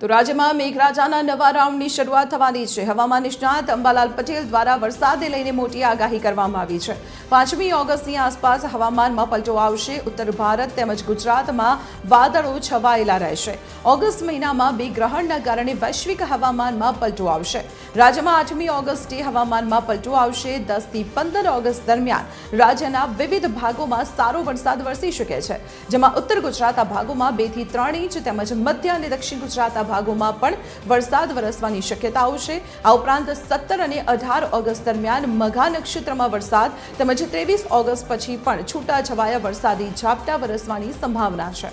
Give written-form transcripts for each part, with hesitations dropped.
તો રાજ્યમાં મેઘરાજાના નવા રાઉન્ડની શરૂઆત થવાની છે। હવામાન નિષ્ણાત અંબાલાલ પટેલ દ્વારા વરસાદને લઈને મોટી આગાહી કરવામાં આવી છે। 5મી ઓગસ્ટની આસપાસ હવામાનમાં પલટો આવશે। ઉત્તર ભારત તેમજ ગુજરાતમાં વાદળો છવાયેલા રહેશે। ઓગસ્ટ મહિનામાં બે ગ્રહણના કારણે વૈશ્વિક હવામાનમાં પલટો આવશે। રાજ્યમાં 8મી ઓગસ્ટે હવામાનમાં પલટો આવશે। 10 થી 15 ઓગસ્ટ દરમિયાન રાજ્યના વિવિધ ભાગોમાં સારો વરસાદ વરસી શકે છે, જેમાં ઉત્તર ગુજરાતના ભાગોમાં 2 થી 3 ઇંચ તેમજ મધ્ય અને દક્ષિણ ગુજરાતના ભાગોમાં પણ વરસાદ વરસવાની શક્યતાઓ છે। આ ઉપરાંત 17 અને 18 ઓગસ્ટ દરમિયાન મઘા નક્ષત્રમાં વરસાદ તેમજ 23 ઓગસ્ટ પછી પણ છૂટાછવાયા વરસાદી ઝાપટા વરસવાની સંભાવના છે।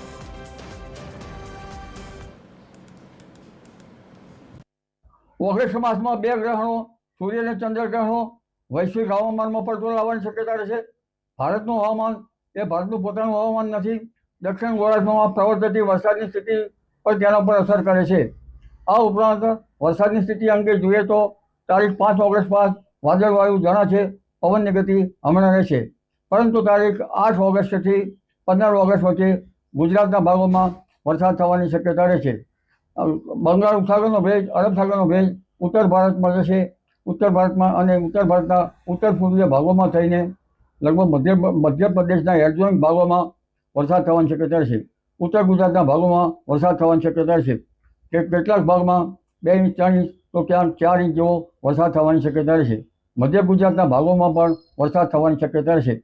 ઓગસ્ટ માસમાં બે ગ્રહણો, સૂર્ય અને ચંદ્ર ગ્રહણો વૈશ્વિક હવામાનમાં પલટો લાવવાની શક્યતા રહેશે। ભારતનું હવામાન એ ભારતનું પોતાનું હવામાન નથી। દક્ષિણ ગોળાર્ધમાં પ્રવર્તતી વરસાદની સ્થિતિ પર તેના પર અસર કરે છે। આ ઉપરાંત વરસાદની સ્થિતિ અંગે જોઈએ તો તારીખ 5 ઓગસ્ટ બાદ વાદળવાયુ જણાશે। પવનની ગતિ હમણાં રહેશે, પરંતુ તારીખ 8 ઓગસ્ટથી 15 ઓગસ્ટ વચ્ચે ગુજરાતના ભાગોમાં વરસાદ થવાની શક્યતા રહેશે। બંગાળ ઉપસાગરનો ભેજ, અરબ સાગરનો ભેજ ઉત્તર ભારતમાં રહેશે। ઉત્તર ભારતમાં અને ઉત્તર ભારતના ઉત્તર પૂર્વીય ભાગોમાં થઈને લગભગ મધ્યપ્રદેશના એડજોઇન્ટ ભાગોમાં વરસાદ થવાની શક્યતા રહેશે। ઉત્તર ગુજરાતના ભાગોમાં વરસાદ થવાની શક્યતા રહેશે। કેટલાક ભાગમાં 2 ઇંચ 3 ઇંચ તો ક્યાંક 4 ઇંચ જેવો વરસાદ થવાની શક્યતા રહેશે। મધ્ય ગુજરાતના ભાગોમાં પણ વરસાદ થવાની શક્યતા રહેશે।